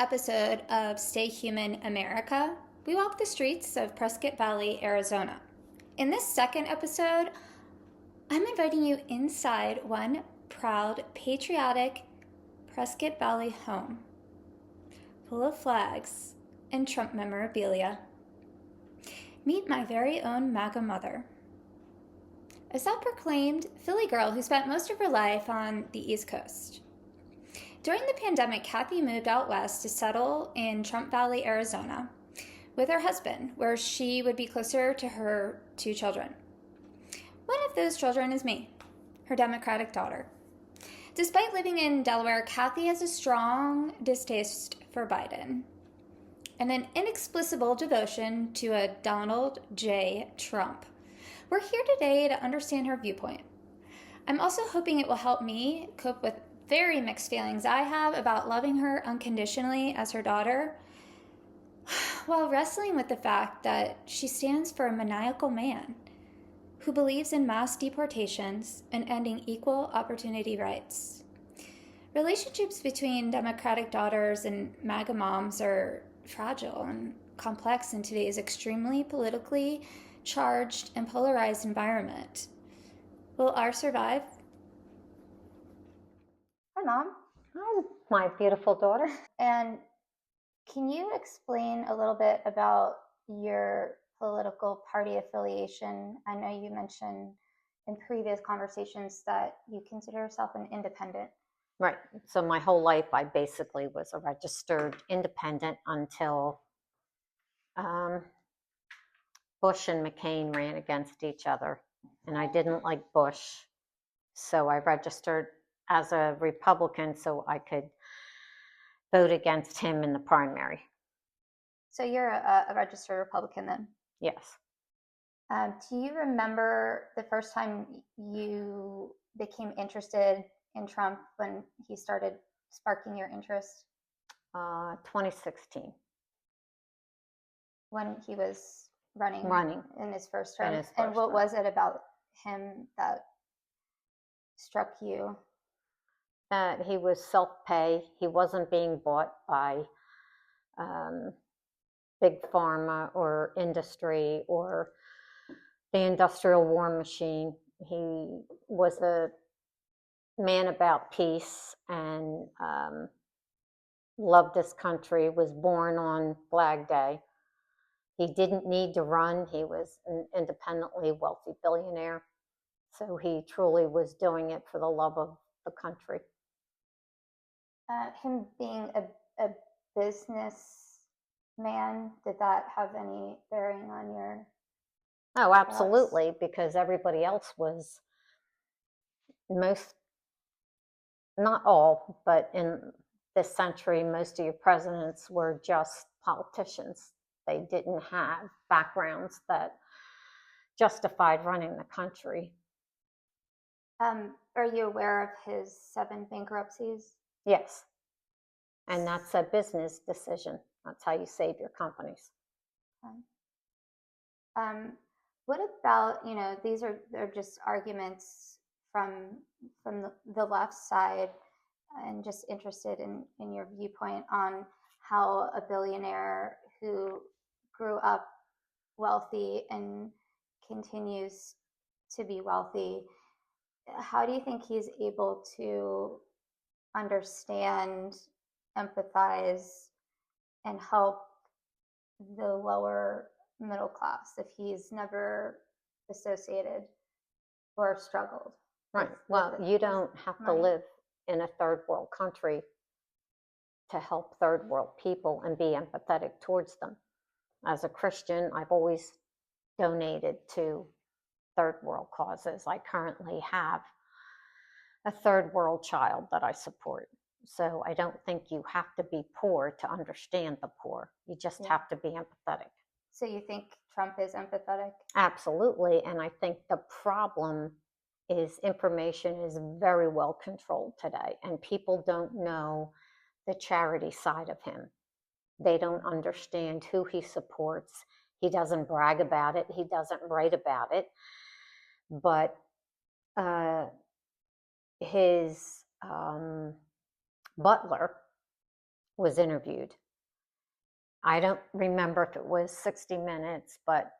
episode of Stay Human America, we walk the streets of Prescott Valley, Arizona. In this second episode, I'm inviting you inside one proud, patriotic Prescott Valley home, full of flags and Trump memorabilia. Meet my very own MAGA mother, a self-proclaimed Philly girl who spent most of her life on the East Coast. During the pandemic, Kathy moved out west to settle in Trump Valley, Arizona, with her husband, where she would be closer to her two children. One of those children is me, her Democratic daughter. Despite living in Delaware, Kathy has a strong distaste for Biden and an inexplicable devotion to a Donald J. Trump. We're here today to understand her viewpoint. I'm also hoping it will help me cope with very mixed feelings I have about loving her unconditionally as her daughter, while wrestling with the fact that she stands for a maniacal man who believes in mass deportations and ending equal opportunity rights. Relationships between Democratic daughters and MAGA moms are fragile and complex in today's extremely politically charged and polarized environment. Will ours survive? Hi, Mom. Hi, my beautiful daughter. And can you explain a little bit about your political party affiliation? I know you mentioned in previous conversations that you consider yourself an independent. Right. So my whole life, I basically was a registered independent until Bush and McCain ran against each other. And I didn't like Bush. So I registered as a Republican so I could vote against him in the primary. So you're a registered Republican then? Yes. Do you remember the first time you became interested in Trump when he started sparking your interest? 2016. When he was running in his first term. And what was it about him that struck you? That he was self-pay. He wasn't being bought by big pharma or industry or the industrial war machine. He was a man about peace and loved his country, was born on Flag Day. He didn't need to run. He was an independently wealthy billionaire. So he truly was doing it for the love of the country. Him being a businessman, did that have any bearing on your Oh, absolutely, because everybody else was not all, but in this century, most of your presidents were just politicians. They didn't have backgrounds that justified running the country. Are you aware of his 7 bankruptcies? Yes. And that's a business decision. That's how you save your companies. What about, these are just arguments from the left side, and just interested in your viewpoint on how a billionaire who grew up wealthy and continues to be wealthy, how do you think he's able to understand, empathize, and help the lower middle class if he's never associated or struggled? Right. Well, you don't have to live in a third world country to help third world people and be empathetic towards them. As a Christian, I've always donated to third world causes. I currently have a third world child that I support. So I don't think you have to be poor to understand the poor. You just have to be empathetic. So you think Trump is empathetic? Absolutely. And I think the problem is information is very well controlled today, and people don't know the charity side of him. They don't understand who he supports. He doesn't brag about it. He doesn't write about it. But his butler was interviewed. I don't remember if it was 60 Minutes, but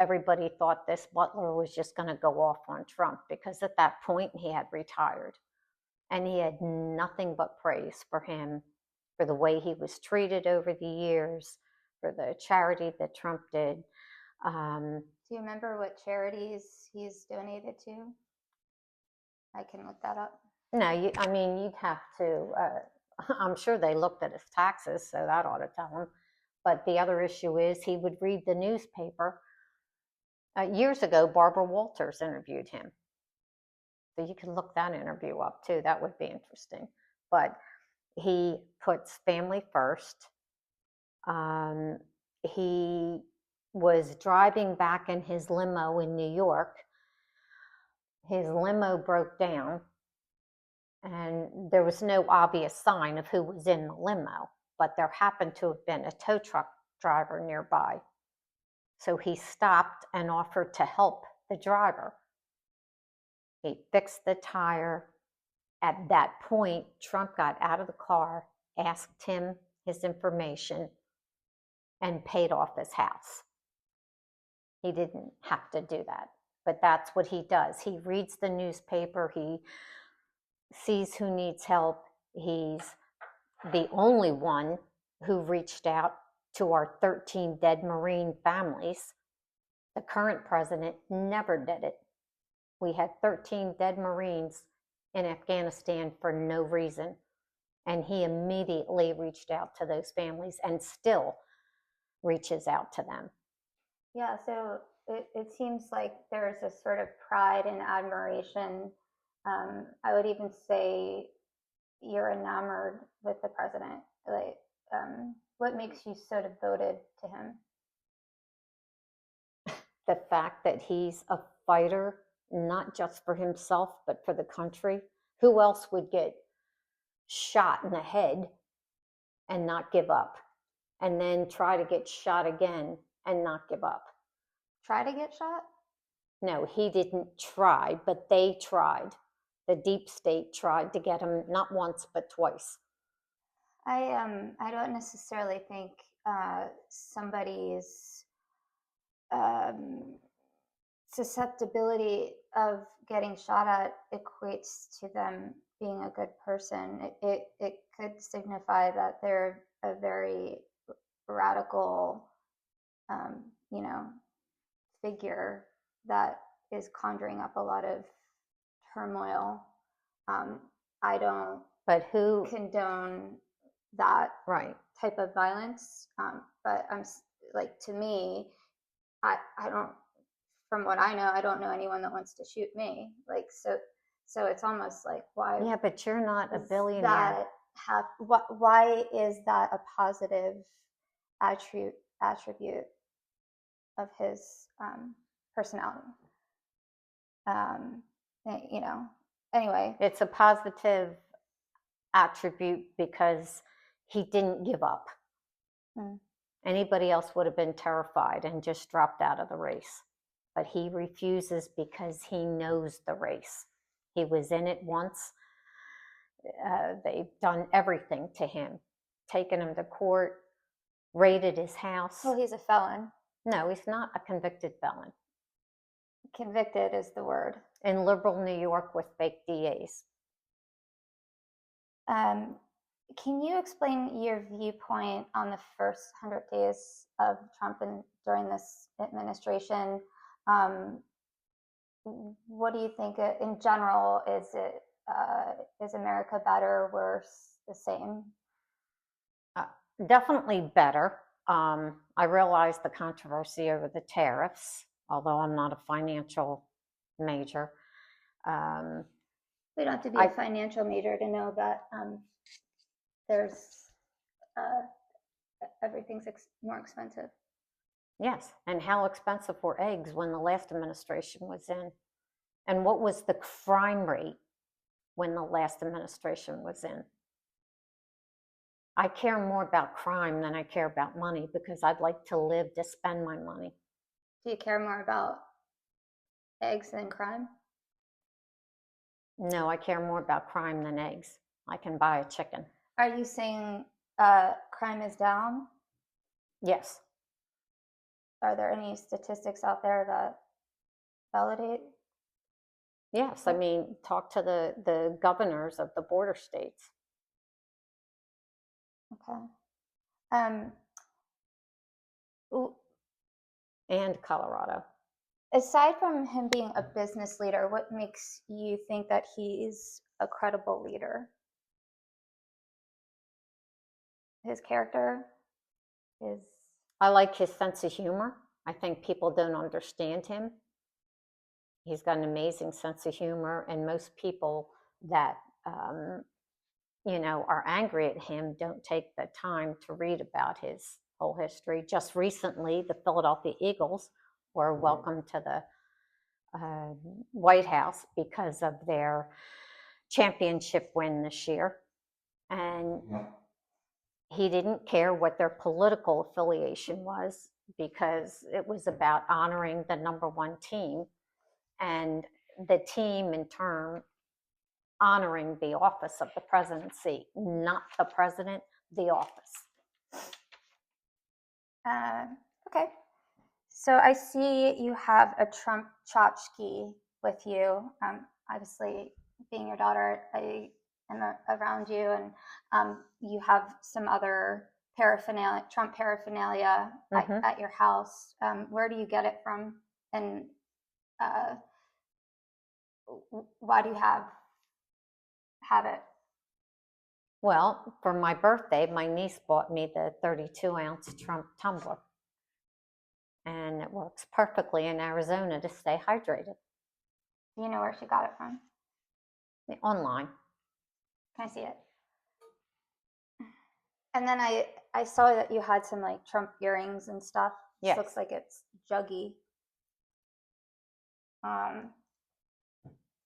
everybody thought this Butler was just going to go off on Trump because at that point he had retired. And he had nothing but praise for him, for the way he was treated over the years, for the charity that Trump did. Do you remember what charities he's donated to? I can look that up. No, I mean, you'd have to, I'm sure they looked at his taxes, so that ought to tell him. But the other issue is he would read the newspaper. Years ago, Barbara Walters interviewed him. So you can look that interview up too. That would be interesting. But he puts family first. He was driving back in his limo in New York. His limo broke down, and there was no obvious sign of who was in the limo, but there happened to have been a tow truck driver nearby. So he stopped and offered to help the driver. He fixed the tire. At that point, Trump got out of the car, asked him his information, and paid off his house. He didn't have to do that, but that's what he does. He reads the newspaper. He sees who needs help. He's the only one who reached out to our 13 dead Marine families. The current president never did it. We had 13 dead Marines in Afghanistan for no reason, and he immediately reached out to those families and still reaches out to them. Yeah, so it seems like there's a sort of pride and admiration. I would even say you're enamored with the president. Like, what makes you so devoted to him? The fact that he's a fighter, not just for himself, but for the country. Who else would get shot in the head and not give up? And then try to get shot again and not give up? Try to get shot? No, he didn't try, but they tried. The deep state tried to get him not once, but twice. I don't necessarily think somebody's susceptibility of getting shot at equates to them being a good person. It could signify that they're a very radical, figure that is conjuring up a lot of turmoil. I don't But who condone that right type of violence. But I'm like, to me, I don't, from what I know, I don't know anyone that wants to shoot me. Like, so it's almost like, why? Yeah, but you're not a billionaire. Why is that a positive attribute of his personality? Anyway. It's a positive attribute because he didn't give up. Anybody else would have been terrified and just dropped out of the race. But he refuses because he knows the race. He was in it once. They've done everything to him, taken him to court, raided his house. Well, he's a felon. No, he's not a convicted felon. Convicted is the word. In liberal New York with fake DAs. Can you explain your viewpoint on the first 100 days of Trump and during this administration? What do you think in general? Is America better, worse, the same? Definitely better. I realize the controversy over the tariffs, although I'm not a financial major. We don't have to be a financial major to know that there's everything's more expensive. Yes, and how expensive were eggs when the last administration was in? And what was the crime rate when the last administration was in? I care more about crime than I care about money because I'd like to live to spend my money. Do you care more about eggs than crime? No, I care more about crime than eggs. I can buy a chicken. Are you saying crime is down? Yes. Are there any statistics out there that validate? Yes, I mean, talk to the governors of the border states. Okay. Um, And Colorado. Aside from him being a business leader, what makes you think that he's a credible leader? His character, his I like his sense of humor. I think people don't understand him. He's got an amazing sense of humor, and most people that are angry at him don't take the time to read about his whole history. Just recently, the Philadelphia Eagles were welcomed to the White House because of their championship win this year, and he didn't care what their political affiliation was because it was about honoring the number one team, and the team in turn honoring the office of the presidency, not the president, the office. Okay. So I see you have a Trump tchotchke with you. Obviously, being your daughter, I am around you, and you have some other paraphernalia, Trump paraphernalia at your house. Where do you get it from, and why do you have it? Well, for my birthday, my niece bought me the 32-ounce Trump tumbler, and it works perfectly in Arizona to stay hydrated. Do you know where she got it from? Online. Can I see it? And then I saw that you had some like Trump earrings and stuff. Yes. Looks like it's juggy.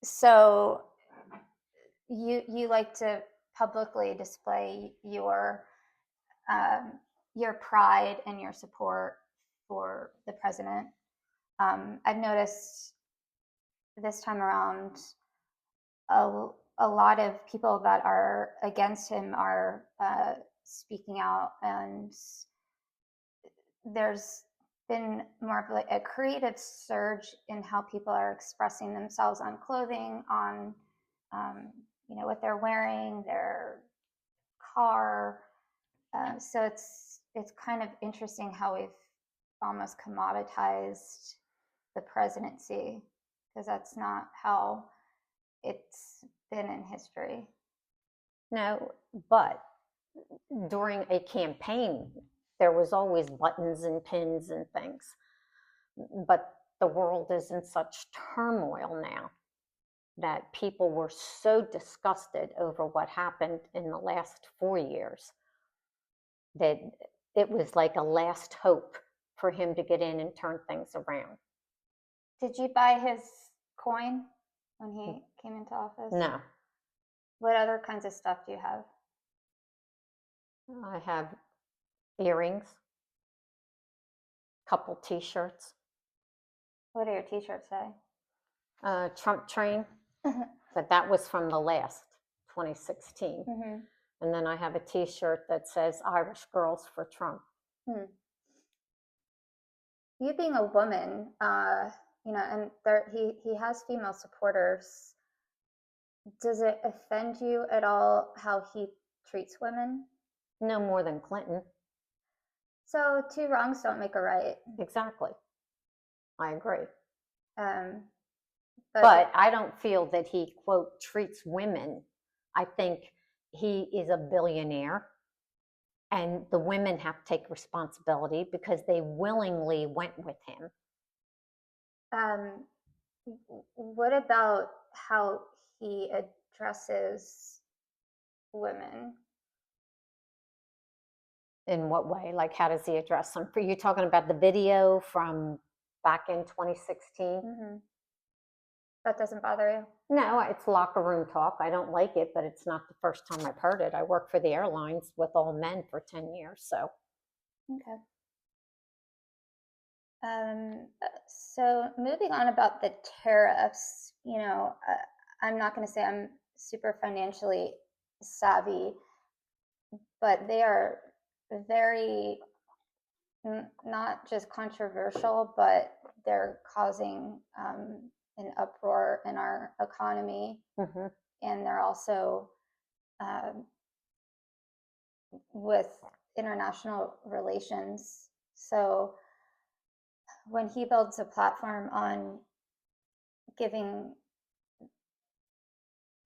So you like to publicly display your pride and your support for the president. I've noticed this time around a lot of people that are against him are speaking out, and there's been more of like a creative surge in how people are expressing themselves on clothing, on what they're wearing, their car. So it's kind of interesting how we've almost commoditized the presidency, because that's not how it's been in history. No, but during a campaign, there was always buttons and pins and things. But the world is in such turmoil now that people were so disgusted over what happened in the last 4 years that it was like a last hope for him to get in and turn things around. Did you buy his coin when he came into office? No. What other kinds of stuff do you have? I have earrings, couple t-shirts. What do your t-shirts say? Trump train, but that was from the last 2016. Mm-hmm. And then I have a t-shirt that says Irish Girls for Trump. You being a woman, and he has female supporters. Does it offend you at all how he treats women? No more than Clinton. So 2 wrongs don't make a right. Exactly. I agree. But I don't feel that he, quote, treats women. I think he is a billionaire, and the women have to take responsibility because they willingly went with him. What about how he addresses women? In what way? Like, how does he address them? Are you talking about the video from back in 2016? Mm-hmm. That doesn't bother you? No, it's locker room talk. I don't like it, but it's not the first time I've heard it. I worked for the airlines with all men for 10 years, so. Okay. So moving on about the tariffs, I'm not going to say I'm super financially savvy, but they are very not just controversial, but they're causing an uproar in our economy, Mm-hmm. and they're also with international relations. So when he builds a platform on giving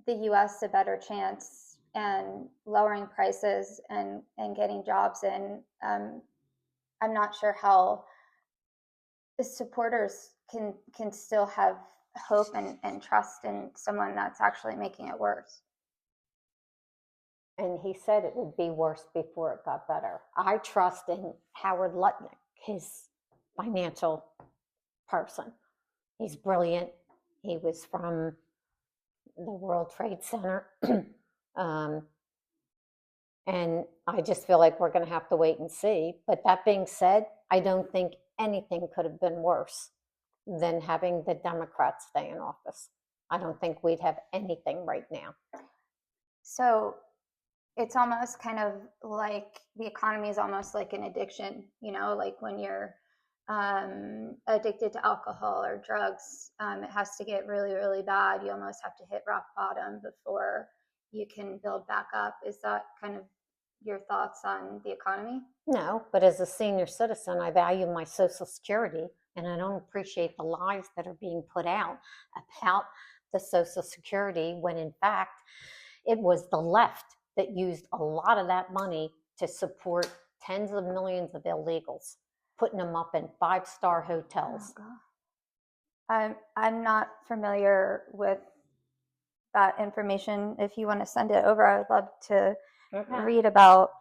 the US a better chance and lowering prices and getting jobs in, I'm not sure how the supporters can still have hope and trust in someone that's actually making it worse. And he said it would be worse before it got better. I trust in Howard Lutnick, his financial person. He's brilliant. He was from the World Trade Center. And I just feel like we're going to have to wait and see. But that being said, I don't think anything could have been worse than having the Democrats stay in office. I don't think we'd have anything right now. So it's almost kind of like the economy is almost like an addiction, like when you're addicted to alcohol or drugs, it has to get really, really bad. You almost have to hit rock bottom before you can build back up. Is that kind of your thoughts on the economy? No, but as a senior citizen, I value my Social Security, and I don't appreciate the lies that are being put out about the Social Security when, in fact, it was the left that used a lot of that money to support tens of millions of illegals, putting them up in five-star hotels. I'm not familiar with that information. If you want to send it over, I would love to read about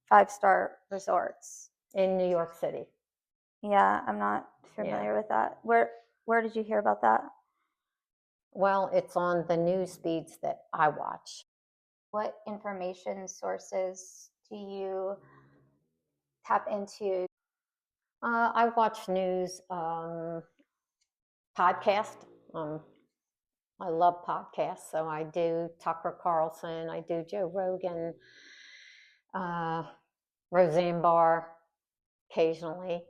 five-star resorts in New York City. Yeah, I'm not familiar with that. Where did you hear about that? Well, it's on the news feeds that I watch. What information sources do you tap into? I watch news, podcast. I love podcasts, so I do Tucker Carlson, I do Joe Rogan, Roseanne Barr occasionally.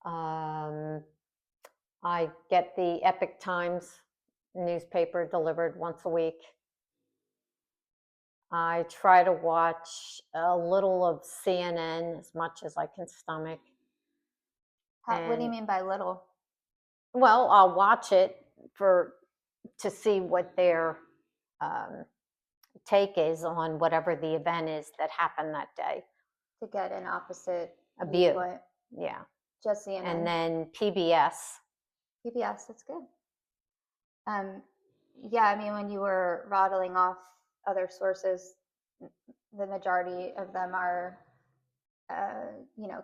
I get the Epic Times newspaper delivered once a week. I try to watch a little of CNN as much as I can stomach. What do you mean by little? Well, I'll watch it to see what their take is on whatever the event is that happened that day. To get an opposite view. Viewpoint. Yeah. Just CNN. And then PBS. PBS, that's good. Yeah, I mean, when you were rattling off other sources, the majority of them are,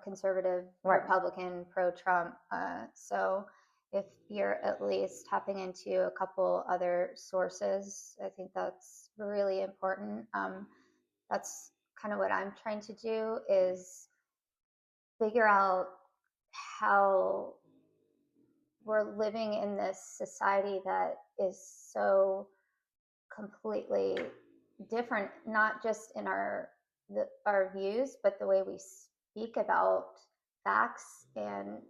conservative, right, Republican, pro-Trump. So if you're at least tapping into a couple other sources, I think that's really important. That's kind of what I'm trying to do, is figure out how we're living in this society that is so completely different, not just in our views, but the way we speak about facts and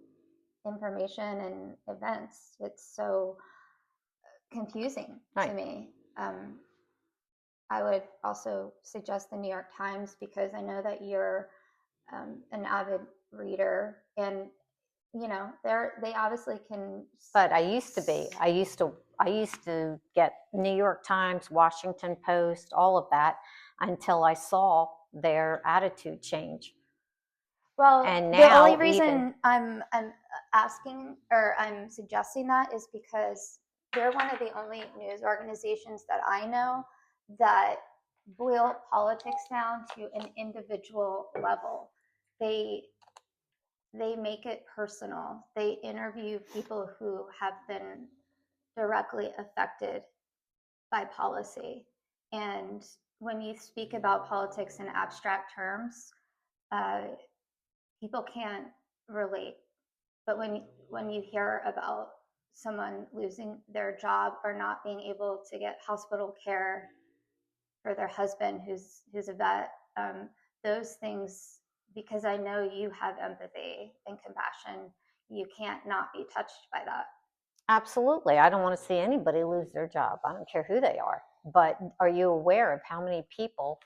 information and events. It's so confusing, right, to me. I would also suggest the New York Times, because I know that you're an avid reader, and they obviously can. But I used to be. I used to get New York Times, Washington Post, all of that, until I saw their attitude change. Well, and now the only reason I'm asking, or I'm suggesting that, is because they're one of the only news organizations that I know that boil politics down to an individual level. They make it personal. They interview people who have been directly affected by policy. And when you speak about politics in abstract terms, people can't relate. But when you hear about someone losing their job or not being able to get hospital care for their husband who's a vet, those things, because I know you have empathy and compassion, you can't not be touched by that. Absolutely. I don't want to see anybody lose their job. I don't care who they are. But are you aware of how many people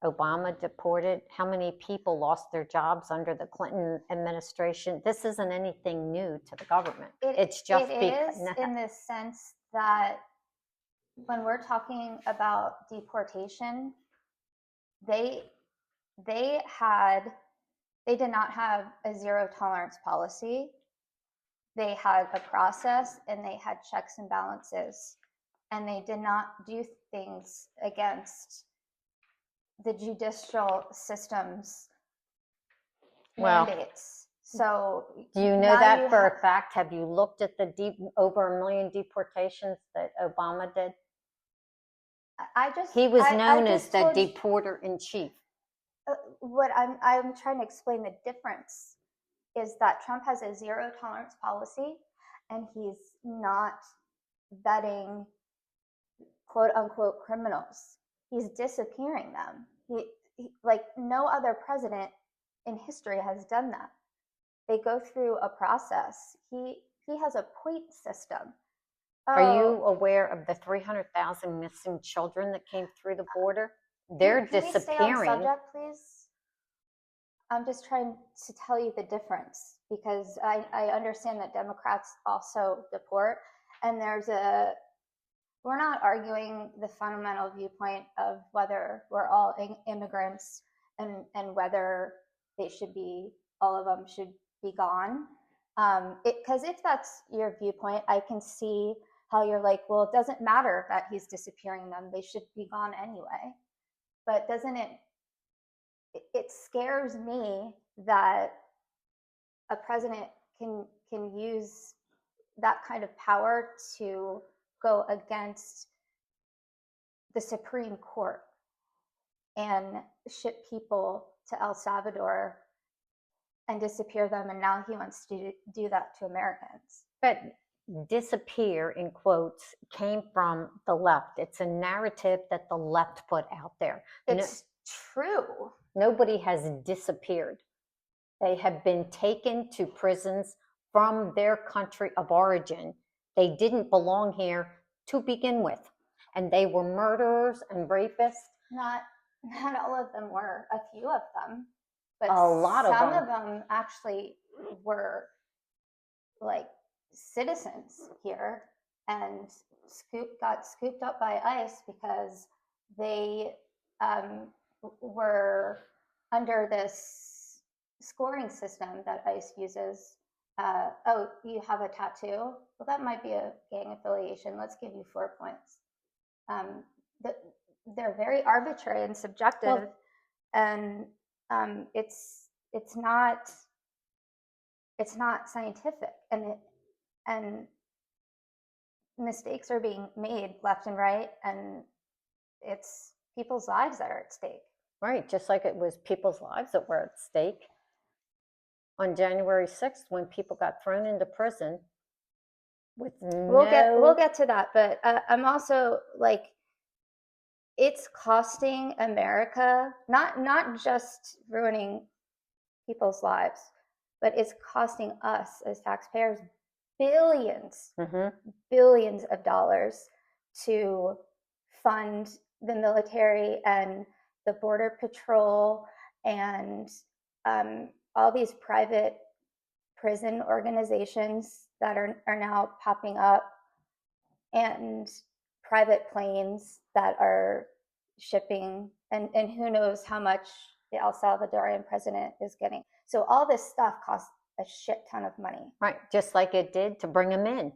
Obama deported? How many people lost their jobs under the Clinton administration? This isn't anything new to the government. It's just it is in the sense that when we're talking about deportation, they did not have a zero tolerance policy. They had a process and they had checks and balances, and they did not do things against the judicial system's mandates. So do you know that for a fact? Have you looked at the over 1 million deportations that Obama did? He was known as the deporter in chief. What I'm trying to explain, the difference is that Trump has a zero tolerance policy, and he's not vetting quote unquote criminals. He's disappearing them. He like no other president in history has done that. They go through a process. He has a point system. Are you aware of the 300,000 missing children that came through the border? They're disappearing. Can we stay on subject, please? I'm just trying to tell you the difference, because I understand that Democrats also deport, and we're not arguing the fundamental viewpoint of whether we're all immigrants and whether all of them should be gone. Because if that's your viewpoint, I can see how you're like, well, it doesn't matter that he's disappearing them. They should be gone anyway. But it scares me that a president can use that kind of power to go against the Supreme Court and ship people to El Salvador and disappear them, and now he wants to do that to Americans. But disappear, in quotes, came from the left. It's a narrative that the left put out there. It's true. Nobody has disappeared. They have been taken to prisons from their country of origin. They didn't belong here to begin with. And they were murderers and rapists. Not all of them were. A few of them. But some of them actually were like citizens here and got scooped up by ICE because they were under this scoring system that ICE uses. Oh, you have a tattoo? Well, that might be a gang affiliation. Let's give you 4 points. They're very arbitrary and subjective, and it's not scientific, and mistakes are being made left and right, and it's people's lives that are at stake. Right, just like it was people's lives that were at stake on January 6th when people got thrown into prison with We'll get to that, but I'm also like, it's costing America, not just ruining people's lives, but it's costing us as taxpayers billions of dollars to fund the military and the Border Patrol and all these private prison organizations that are now popping up, and private planes that are shipping, and who knows how much the El Salvadorian president is getting. So all this stuff costs a shit ton of money. Right, just like it did to bring them in.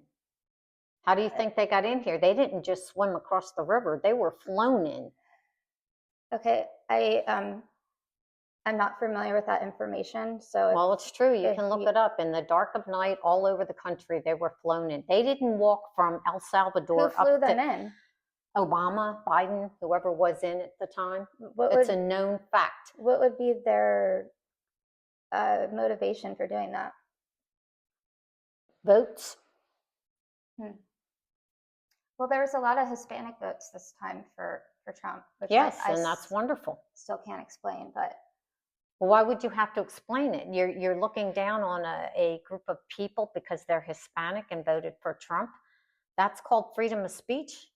How do you think they got in here? They didn't just swim across the river. They were flown in. Okay, I'm not familiar with that information. So well, it's true. You can look it up. In the dark of night, all over the country, they were flown in. They didn't walk from El Salvador. Who flew them in? Obama, Biden, whoever was in at the time. It's a known fact. What would be their motivation for doing that? Votes. Well, there was a lot of Hispanic votes this time for Trump, which Yes, I and that's wonderful. still can't explain. But Well, why would you have to explain it? You're looking down on a group of people because they're Hispanic and voted for Trump. That's called freedom of speech.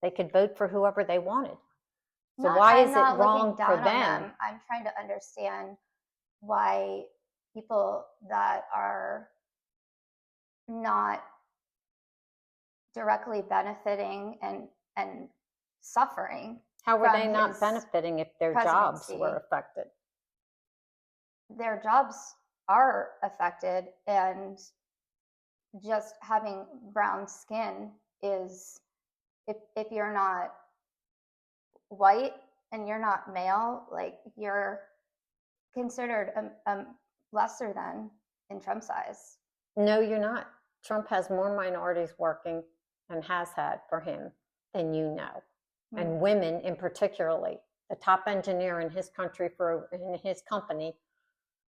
They could vote for whoever they wanted. So why is it wrong for them? I'm trying to understand why people that are not directly benefiting and suffering. How were they not benefiting if their jobs were affected? Their jobs are affected, and just having brown skin is, if you're not white and you're not male, like, you're considered a lesser than in Trump's eyes. No, you're not. Trump has more minorities working and has had for him than you know. And women in particularly. The top engineer in his country in his company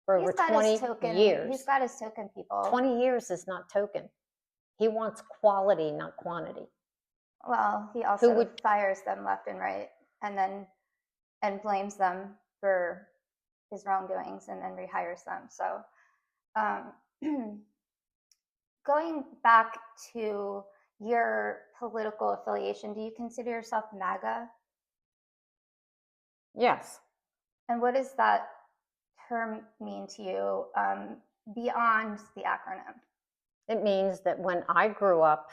for over 20 years. He's got his token people. 20 years is not token. He wants quality, not quantity. Well, he also fires them left and right, and blames them for his wrongdoings, and then rehires them. So, going back to your political affiliation, do you consider yourself MAGA? Yes. And what does that term mean to you, beyond the acronym? It means that when I grew up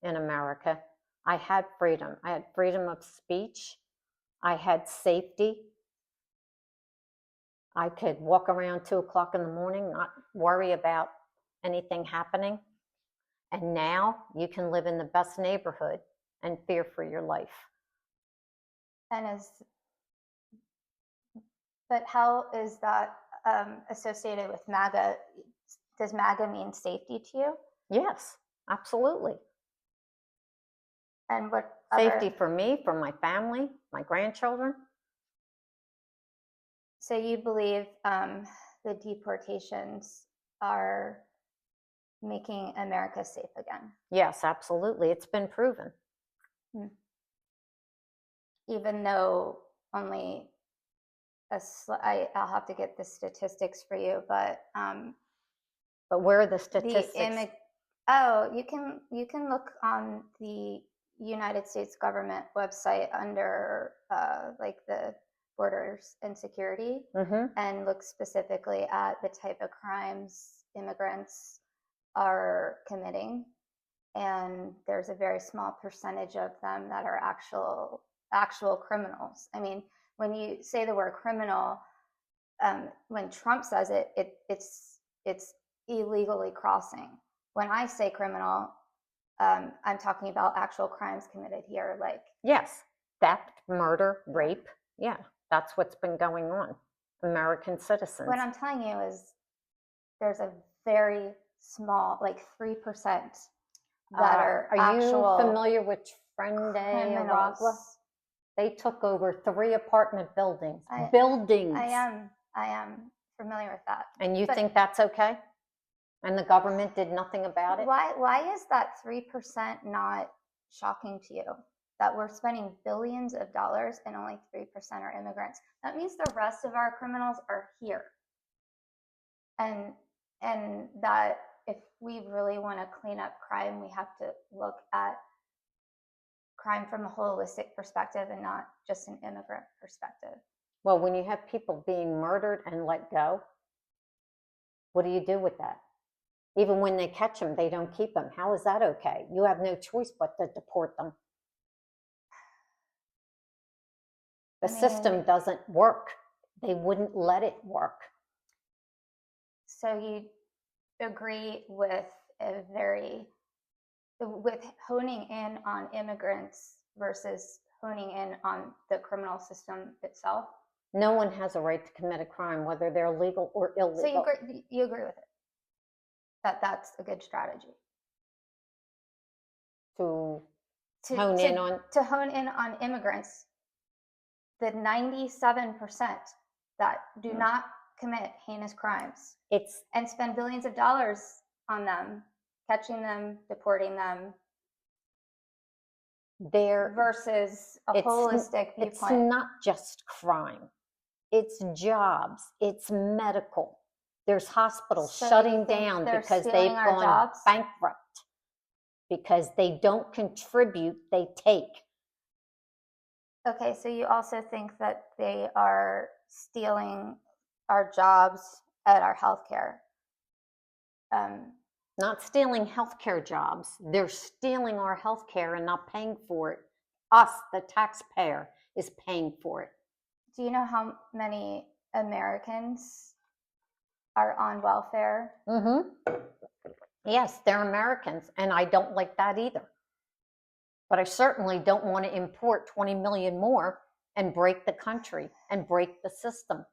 in America, I had freedom. I had freedom of speech. I had safety. I could walk around 2 o'clock in the morning, not worry about anything happening. And now you can live in the best neighborhood and fear for your life. But how is that associated with MAGA? Does MAGA mean safety to you? Yes, absolutely. And what safety for me, for my family, my grandchildren. So you believe the deportations are making America safe again? Yes, absolutely. It's been proven. Even though only I'll have to get the statistics for you, but where are the statistics? You can look on the United States government website under like the borders and security, and look specifically at the type of crimes immigrants are committing, and there's a very small percentage of them that are actual criminals. I mean, when you say the word criminal, when Trump says it's illegally crossing. When I say criminal, I'm talking about actual crimes committed here, like theft, murder, rape. Yeah, that's what's been going on. American citizens. What I'm telling you is there's a very small, like 3%, that are actual. Are you familiar with Friend Day Aragua? They took over 3 apartment buildings. I am familiar with that. And you think that's okay? And the government did nothing about it? Why is that 3% not shocking to you? That we're spending billions of dollars and only 3% are immigrants. That means the rest of our criminals are here. And that if we really want to clean up crime, we have to look at crime from a holistic perspective and not just an immigrant perspective. Well, when you have people being murdered and let go, what do you do with that? Even when they catch them, they don't keep them. How is that okay? You have no choice but to deport them. The system doesn't work. They wouldn't let it work. So you agree with honing in on immigrants versus honing in on the criminal system itself? No one has a right to commit a crime, whether they're legal or illegal. So you agree with it? That's a good strategy. To hone in on immigrants, the 97% that do not commit heinous crimes, and spend billions of dollars on them, catching them, deporting them. versus a holistic viewpoint. It's not just crime. It's jobs. It's medical. There's hospitals shutting down because they've gone bankrupt. Because they don't contribute, they take. Okay, so you also think that they are stealing our jobs at our healthcare? Not stealing healthcare jobs. They're stealing our healthcare and not paying for it. Us, the taxpayer, is paying for it. Do you know how many Americans are on welfare? Mm-hmm. Yes, they're Americans, and I don't like that either. But I certainly don't want to import 20 million more and break the country and break the system.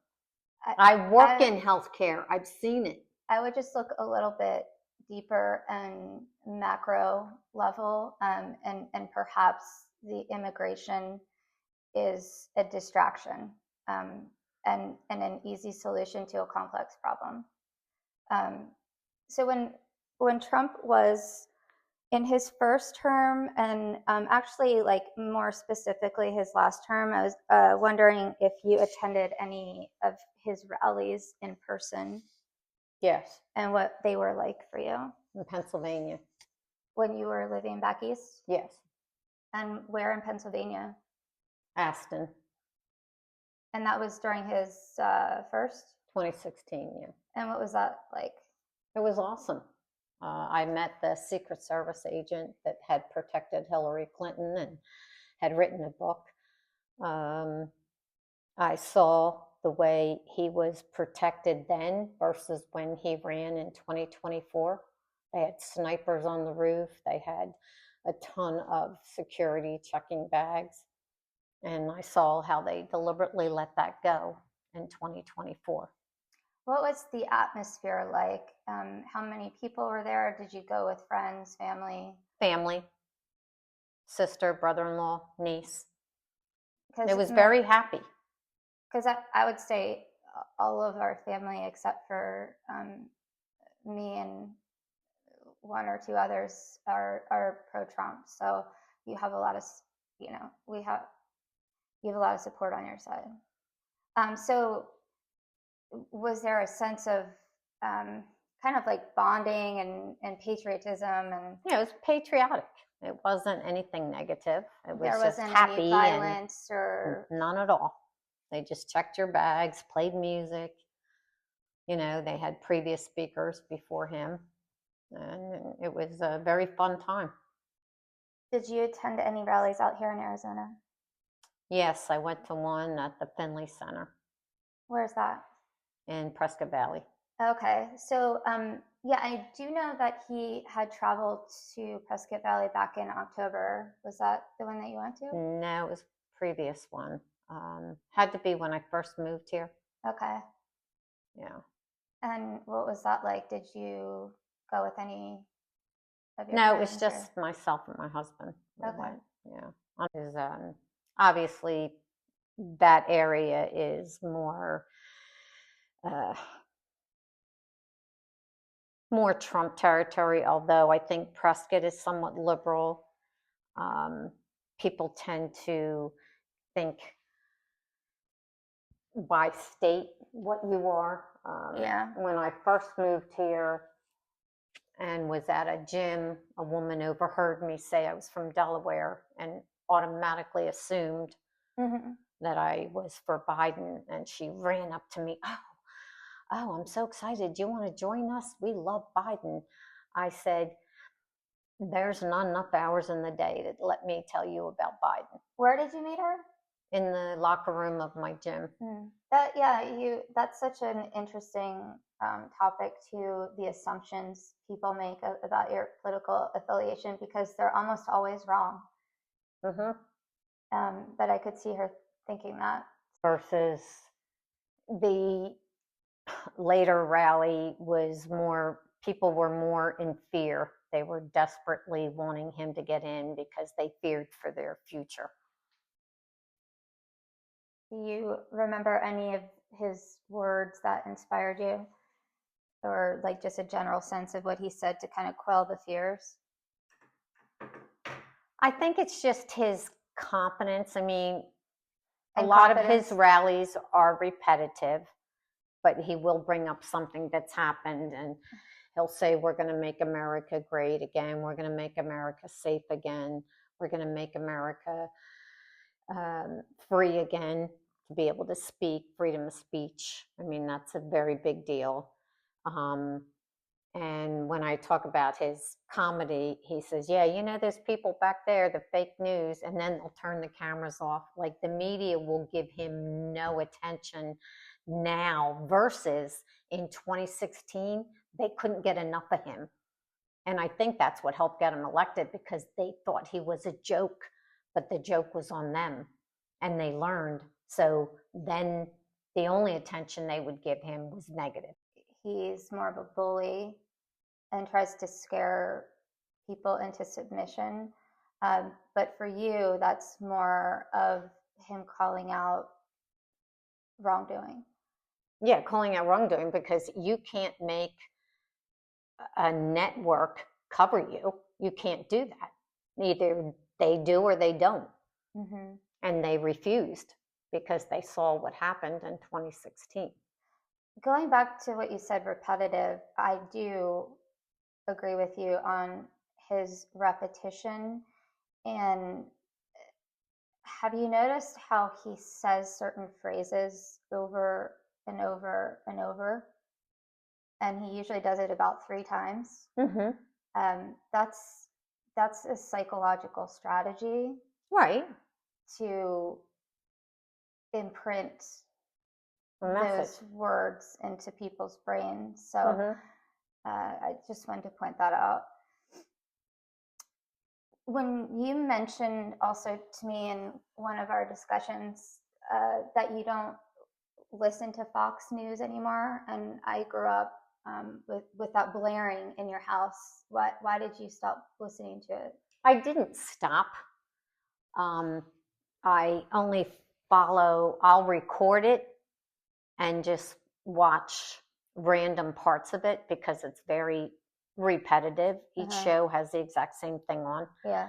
I work in healthcare. I've seen it. I would just look a little bit deeper and macro level, and perhaps the immigration is a distraction, and an easy solution to a complex problem. So when Trump was in his first term, and actually, like, more specifically his last term, I was wondering if you attended any of his rallies in person. Yes. And what they were like for you. In Pennsylvania. When you were living back east? Yes. And where in Pennsylvania? Aston. And that was during his first? 2016, yeah. And what was that like? It was awesome. I met the Secret Service agent that had protected Hillary Clinton and had written a book. I saw the way he was protected then versus when he ran in 2024. They had snipers on the roof. They had a ton of security checking bags. And I saw how they deliberately let that go in 2024. What was the atmosphere like? How many people were there? Did you go with friends, family? Family, sister, brother-in-law, niece. It was very happy. Because I would say all of our family, except for me and one or two others, are pro-Trump. So you have a lot of, you have a lot of support on your side. So was there a sense of kind of like bonding and patriotism? And yeah, it was patriotic. It wasn't anything negative. It was there just wasn't happy any violence or none at all. They just checked your bags, played music. They had previous speakers before him, and it was a very fun time. Did you attend any rallies out here in Arizona? Yes, I went to one at the Finley Center. Where's that? In Prescott Valley. Okay, so yeah, I do know that he had traveled to Prescott Valley back in October. Was that the one that you went to? No, it was a previous one. Had to be when I first moved here. Okay. Yeah. And what was that like? Did you go with any of your No, friends? it was just myself and my husband. Okay. Yeah. Because obviously that area is more Trump territory, although I think Prescott is somewhat liberal. People tend to think by state what you are. Yeah. When I first moved here and was at a gym, a woman overheard me say I was from Delaware and automatically assumed that I was for Biden. And she ran up to me, oh, I'm so excited. Do you want to join us? We love Biden. I said, there's not enough hours in the day to let me tell you about Biden. Where did you meet her? In the locker room of my gym. That's such an interesting topic, to the assumptions people make about your political affiliation, because they're almost always wrong. But I could see her thinking that. Versus the later rally was more, people were more in fear. They were desperately wanting him to get in because they feared for their future. Do you remember any of his words that inspired you? Or like just a general sense of what he said to kind of quell the fears? I think it's just his competence. I mean, a And lot of confidence. his rallies are repetitive, but he will bring up something that's happened, and he'll say, we're going to make America great again. We're going to make America safe again. We're going to make America free again, to be able to speak, freedom of speech. I mean, that's a very big deal. And when I talk about his comedy, he says, yeah, you know, there's people back there, the fake news, and then they'll turn the cameras off. Like, the media will give him no attention now, versus in 2016, they couldn't get enough of him. And I think that's what helped get him elected, because they thought he was a joke, but the joke was on them, and they learned. So then the only attention they would give him was negative. He's more of a bully and tries to scare people into submission. But for you, that's more of him calling out wrongdoing. Yeah, calling out wrongdoing, because you can't make a network cover you. You can't do that. Either they do or they don't. Mm-hmm. And they refused, because they saw what happened in 2016. Going back to what you said, repetitive, I do agree with you on his repetition. And have you noticed how he says certain phrases over and over and over? And he usually does it about 3 times. Mm-hmm. That's a psychological strategy, right, to imprint those words into people's brains. So mm-hmm. I just wanted to point that out. When you mentioned also to me in one of our discussions that you don't listen to Fox News anymore, and I grew up with that blaring in your house. Why did you stop listening to it? I didn't stop. I only follow, I'll record it and just watch random parts of it, because it's very repetitive. Each show has the exact same thing on. Yeah.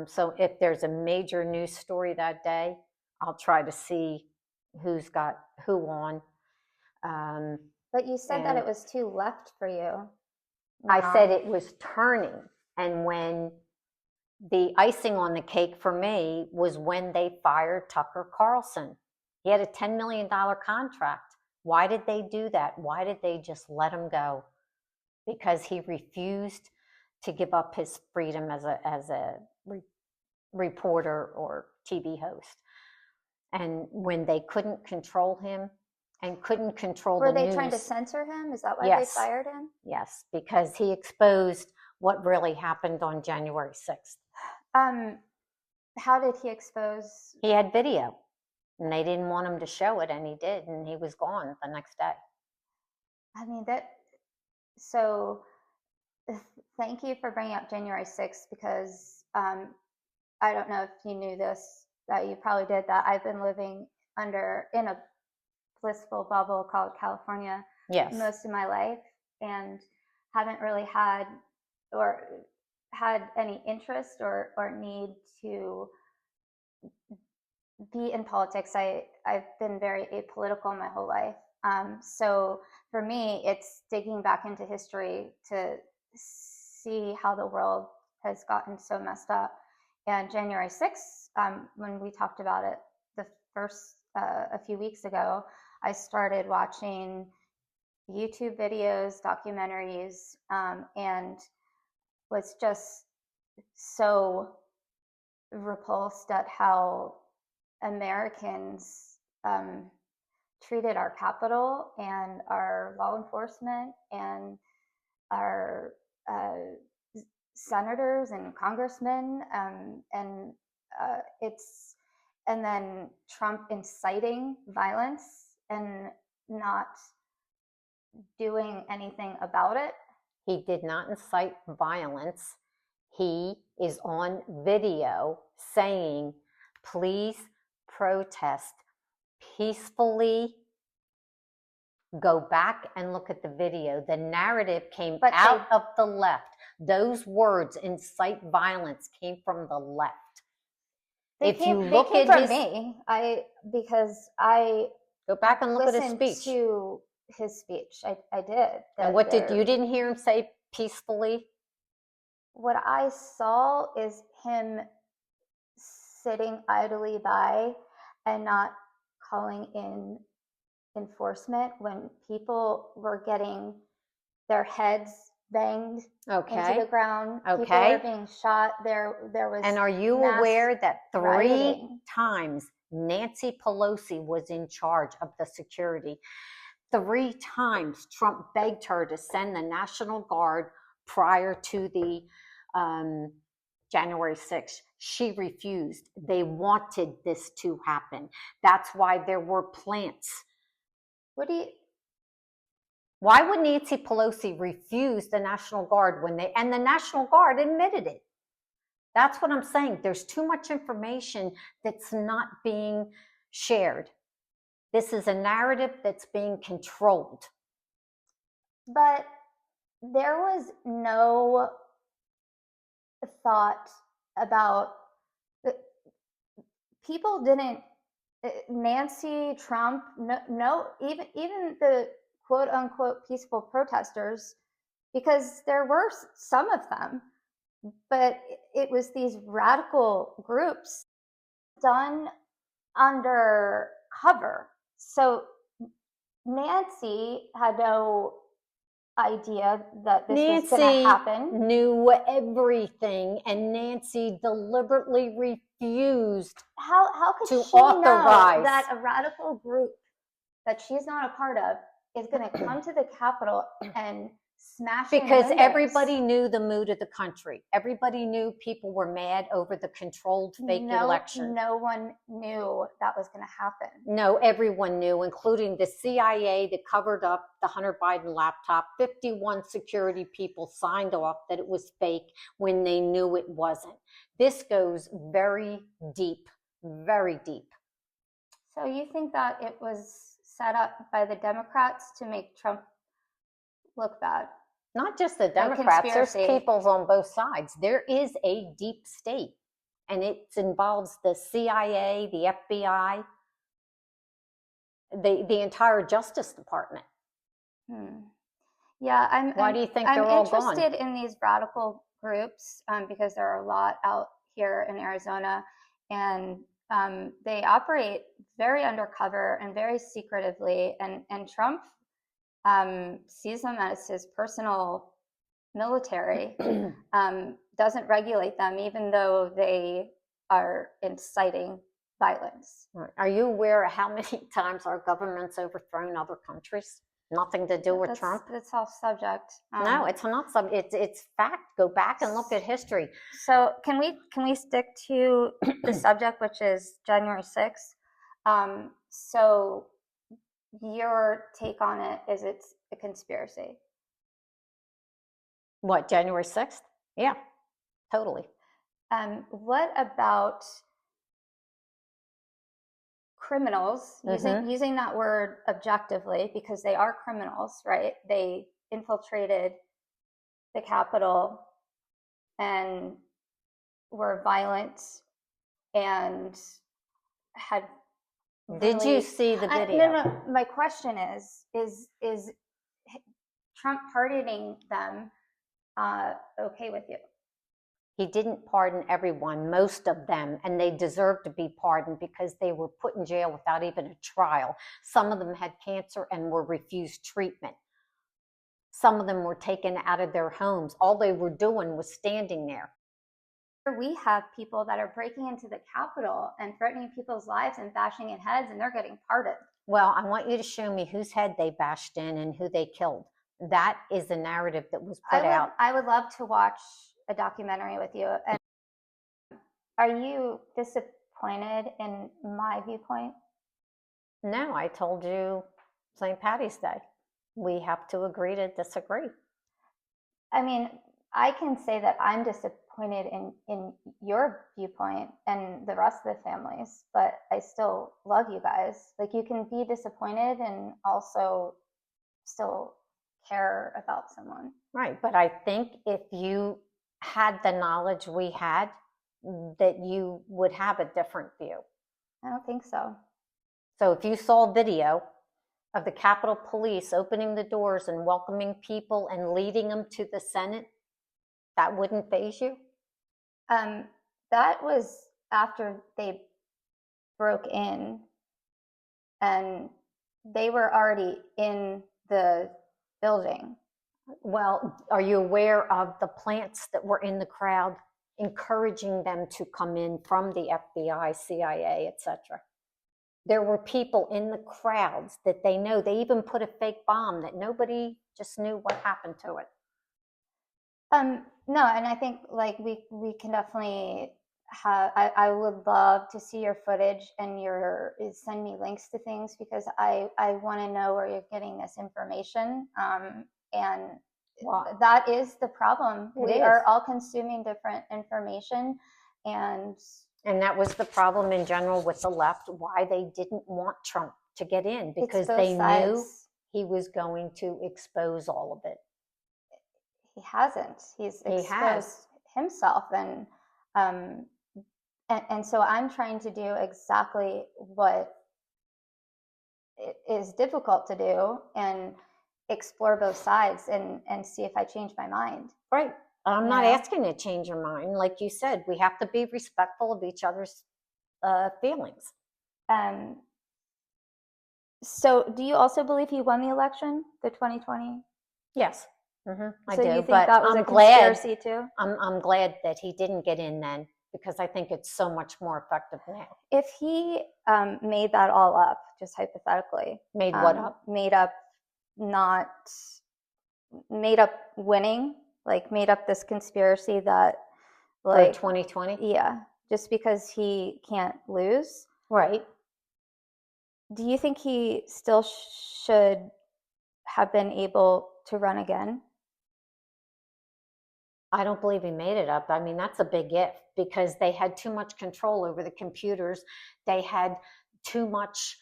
So if there's a major news story that day, I'll try to see who's got who on. But you said that it was too left for you. I said it was turning. And when the icing on the cake for me was when they fired Tucker Carlson. He had a $10 million contract. Why did they do that? Why did they just let him go? Because he refused to give up his freedom as a reporter or TV host. And when they couldn't control him and couldn't control the news. Were they trying to censor him? Is that why they fired him? Yes, because he exposed what really happened on January 6th. How did he expose? He had video, and they didn't want him to show it, and he did, and he was gone the next day. I mean, so thank you for bringing up January 6th, because I don't know if you knew this, you probably did, that I've been living in a blissful bubble called California most of my life, and haven't really had any interest or need to be in politics. I've been very apolitical my whole life. So for me, it's digging back into history to see how the world has gotten so messed up. And January 6th, when we talked about it the first a few weeks ago, I started watching YouTube videos, documentaries, and was just so repulsed at how Americans treated our Capitol and our law enforcement and our senators and congressmen, and then Trump inciting violence and not doing anything about it. He did not incite violence. He is on video saying, please protest peacefully Go back and look at the video. The narrative came But out of the left. Those words, incite violence, came from the left. They came from me. Because I go back and look at his listened speech. to his speech. I did. And what you didn't hear him say peacefully? What I saw is him sitting idly by and not calling in enforcement when people were getting their heads banged into the ground. People were being shot. There was. And are you aware that 3 rioting. times Nancy Pelosi was in charge of the security? 3 times Trump begged her to send the National Guard prior to the January 6th. She refused. They wanted this to happen. That's why there were plants. Why would Nancy Pelosi refuse the National Guard and the National Guard admitted it? That's what I'm saying. There's too much information that's not being shared. This is a narrative that's being controlled. But there was no thought about people didn't. Nancy, Trump, no, even the quote unquote peaceful protesters, because there were some of them, but it was these radical groups done under cover. So Nancy had no idea that this was going to happen. Nancy knew everything, and Nancy deliberately refused. How could to she authorize know that a radical group that she's not a part of is going to come to the Capitol and smash? Because everybody knew the mood of the country. Everybody knew people were mad over the controlled fake election. No one knew that was going to happen. No, everyone knew, including the CIA that covered up the Hunter Biden laptop. 51 security people signed off that it was fake when they knew it wasn't. This goes very deep, very deep. So you think that it was set up by the Democrats to make Trump look bad? Not just the Democrats, there's peoples on both sides. There is a deep state, and it involves the CIA, the FBI, the entire Justice Department. Yeah, why do you think they're all gone? I'm interested in these radical groups because there are a lot out here in Arizona, and they operate very undercover and very secretively, and Trump sees them as his personal military, doesn't regulate them, even though they are inciting violence. Are you aware of how many times our government's overthrown other countries? Nothing to do with Trump? That's off subject. No, it's not subject. It's fact. Go back and look at history. So can we stick to the subject, which is January 6th? So your take on it is it's a conspiracy. What, January 6th? Yeah, totally. What about criminals, using that word objectively, because they are criminals, right? They infiltrated the Capitol and were violent and had. Did you see the video? No. My question is Trump pardoning them okay with you? He didn't pardon everyone, most of them, and they deserve to be pardoned because they were put in jail without even a trial. Some of them had cancer and were refused treatment. Some of them were taken out of their homes. All they were doing was standing there. We have people that are breaking into the Capitol and threatening people's lives and bashing in heads, and they're getting pardoned. Well, I want you to show me whose head they bashed in and who they killed. That is the narrative that was put out. I would love to watch a documentary with you. And are you disappointed in my viewpoint? No, I told you St. Patty's Day. We have to agree to disagree. I mean, I can say that I'm disappointed in your viewpoint and the rest of the families, but I still love you guys. Like, you can be disappointed and also still care about someone. Right. But I think if you had the knowledge we had, that you would have a different view. I don't think so. So if you saw video of the Capitol Police opening the doors and welcoming people and leading them to the Senate, that wouldn't faze you? That was after they broke in, and they were already in the building. Well, are you aware of the plants that were in the crowd, encouraging them to come in from the FBI, CIA, etc.? There were people in the crowds that they know. They even put a fake bomb that nobody just knew what happened to it. No, and I think like we can definitely have. I would love to see your footage and send me links to things, because I want to know where you're getting this information. And Wow. that is the problem. It We is. are all consuming different information, and that was the problem in general with the left, why they didn't want Trump to get in, because both they knew sides. he was going to expose all of it. He hasn't. He's He exposed has. himself, and so I'm trying to do exactly what is difficult to do, and explore both sides, and see if I change my mind. Right. I'm not asking you to change your mind. Like you said, we have to be respectful of each other's feelings. So do you also believe he won the election, the 2020? Yes. Mm-hmm. I So do. you think but that was I'm a glad, conspiracy too? I'm glad that he didn't get in then, because I think it's so much more effective now. If he made that all up, just hypothetically. Made what up? Made up winning, like made up this conspiracy that, like, for 2020? Yeah, just because he can't lose. Right. Do you think he still should have been able to run again? I don't believe he made it up. I mean, that's a big if, because they had too much control over the computers. They had too much,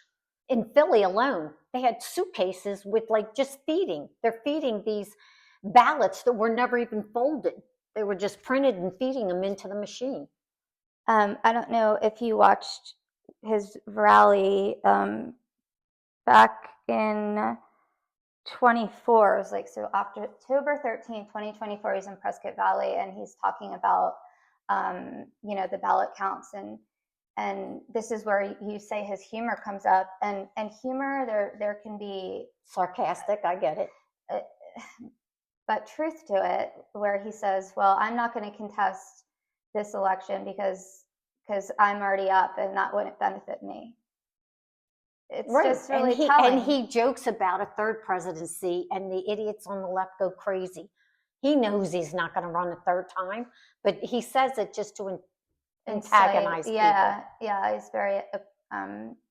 in Philly alone, they had suitcases with like just feeding. They're feeding these ballots that were never even folded. They were just printed and feeding them into the machine. I don't know if you watched his rally back in 24. It was like, so after October 13th, 2024, he's in Prescott Valley, and he's talking about the ballot counts, and this is where you say his humor comes up, and humor, there can be sarcastic, I get it, but truth to it, where he says, well, I'm not going to contest this election because I'm already up, and that wouldn't benefit me. It's right. Just really telling. And he jokes about a third presidency, and the idiots on the left go crazy. He knows he's not going to run a third time, but he says it just to antagonize people. Yeah, he's very,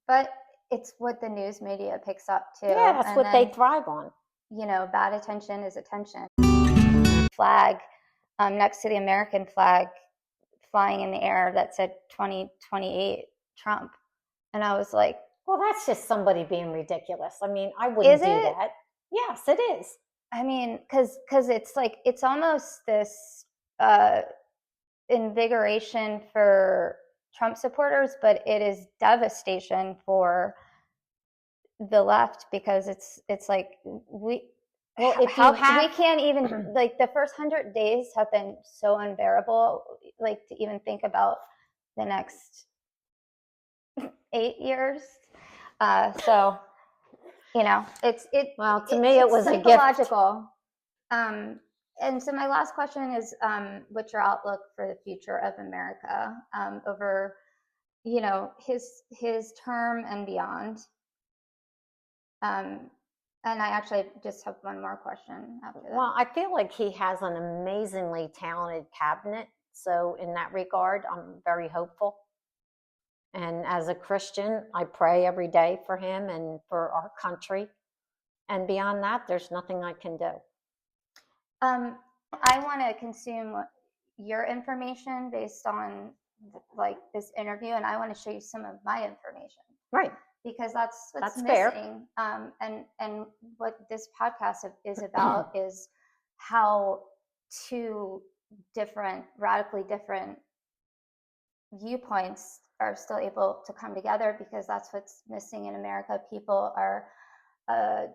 but it's what the news media picks up too. Yeah, that's what they thrive on. Bad attention is attention. Flag next to the American flag flying in the air that said 2028 Trump. And I was like, well, that's just somebody being ridiculous. I mean, I wouldn't do that. Yes, it is. I mean, because it's like, it's almost this invigoration for Trump supporters, but it is devastation for the left, because it's like we can't even, like, the first 100 days have been so unbearable, like, to even think about the next 8 years. So well, to me it was psychological. A gift. And so my last question is, what's your outlook for the future of America over his term and beyond? And I actually just have one more question after that. Well, I feel like he has an amazingly talented cabinet. So in that regard, I'm very hopeful. And as a Christian, I pray every day for him and for our country. And beyond that, there's nothing I can do. I want to consume your information based on like this interview, and I want to show you some of my information. Right. because that's what's That's missing. fair. And what this podcast is about is how two different, radically different viewpoints are still able to come together, because that's what's missing in America. People are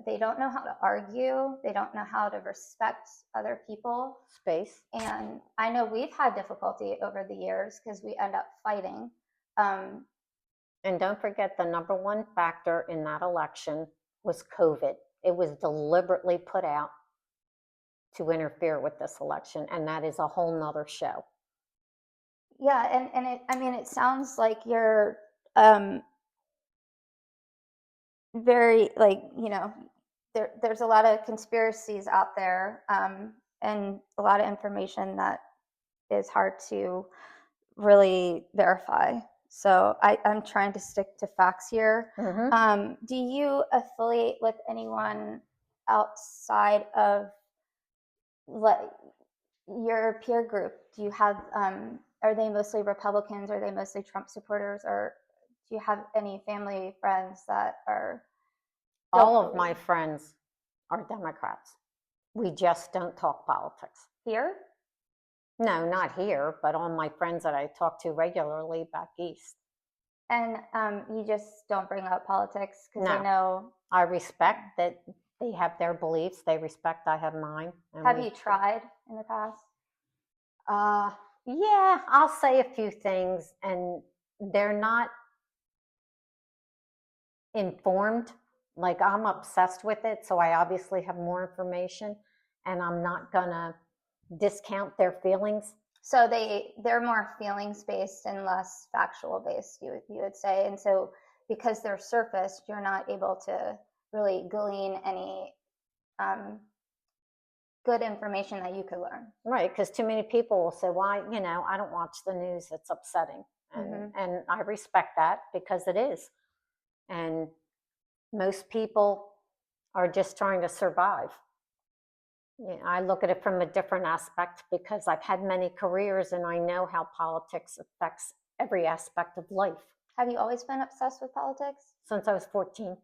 they don't know how to argue. They don't know how to respect other people. Space. And I know we've had difficulty over the years because we end up fighting. And don't forget, the number one factor in that election was COVID. It was deliberately put out to interfere with this election, and that is a whole nother show. Yeah, and it sounds like you're very, like, there's a lot of conspiracies out there, and a lot of information that is hard to really verify. So I'm trying to stick to facts here. Do you affiliate with anyone outside of your peer group? Do you have are they mostly Republicans? Are they mostly Trump supporters? Or do you have any family, friends that are? All of my friends are Democrats. We just don't talk politics. Here? No, not here, but all my friends that I talk to regularly back east. And you just don't bring up politics because No. they know. I respect that they have their beliefs. They respect I have mine. Have you tried in the past? Yeah, I'll say a few things, and they're not informed. Like, I'm obsessed with it, so I obviously have more information, and I'm not gonna discount their feelings. So they're more feelings based and less factual based, you would say. And so because they're surface, you're not able to really glean any good information that you could learn. Right, because too many people will say, well, I don't watch the news, it's upsetting. And I respect that, because it is. And most people are just trying to survive. I look at it from a different aspect, because I've had many careers and I know how politics affects every aspect of life. Have you always been obsessed with politics? Since I was 14.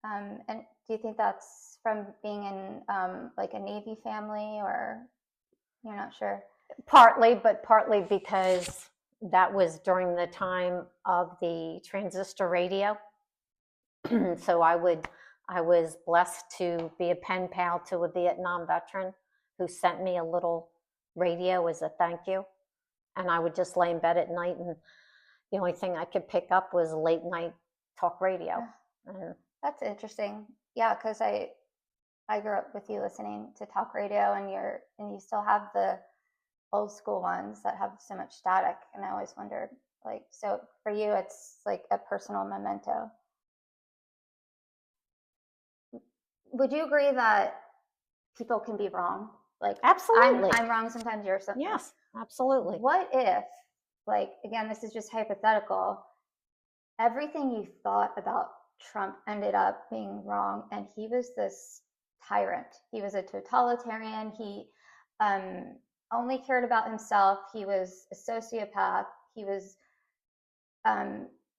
And do you think that's from being in like a Navy family, or you're not sure? Partly, but partly because that was during the time of the transistor radio. So I was blessed to be a pen pal to a Vietnam veteran who sent me a little radio as a thank you. And I would just lay in bed at night, and the only thing I could pick up was late night talk radio. That's interesting. Yeah, because I grew up with you listening to talk radio, and you still have the old school ones that have so much static. And I always wondered, like, so for you, it's like a personal memento. Would you agree that people can be wrong? Like, absolutely, I'm wrong sometimes. You're something. Yes, absolutely. What if, like, again, this is just hypothetical, everything you thought about Trump ended up being wrong, and he was this tyrant. He was a totalitarian. He only cared about himself. He was a sociopath. He was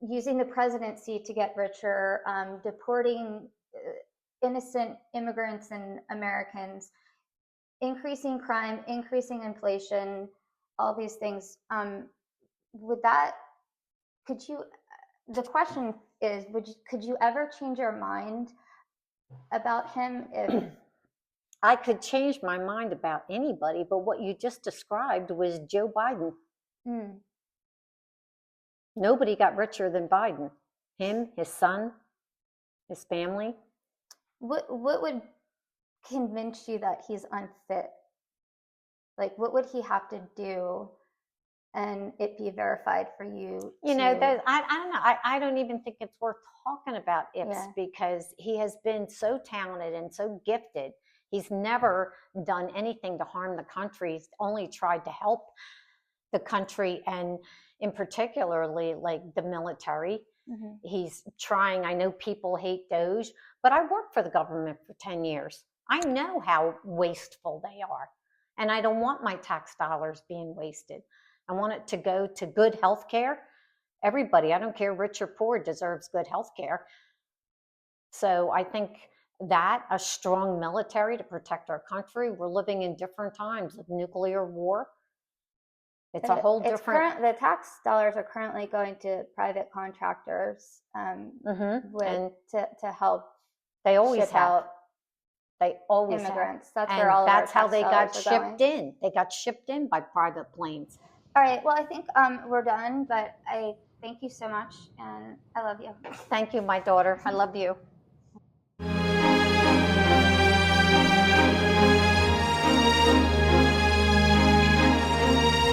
using the presidency to get richer, deporting innocent immigrants and Americans, increasing crime, increasing inflation, all these things. The question is, could you ever change your mind about him? If I could change my mind about anybody, but what you just described was Joe Biden. Nobody got richer than Biden. Him, his son, his family. What would convince you that he's unfit? Like, what would he have to do and it be verified for you? I don't know. I don't even think it's worth talking about ifs, because he has been so talented and so gifted. He's never done anything to harm the country. He's only tried to help the country, and in particularly, like, the military. He's trying. I know people hate Doge, but I worked for the government for 10 years. I know how wasteful they are, and I don't want my tax dollars being wasted. I want it to go to good health care, Everybody, I don't care rich or poor, deserves good health care. So I think that a strong military to protect our country. We're living in different times of nuclear war. It's a whole different. The tax dollars are currently going to private contractors to help. They always have. They always immigrants. Have. That's where all that's of our how they got shipped going. in. They got shipped in by private planes. All right. Well, I think we're done, but I thank you so much, and I love you. Thank you, my daughter. I love you.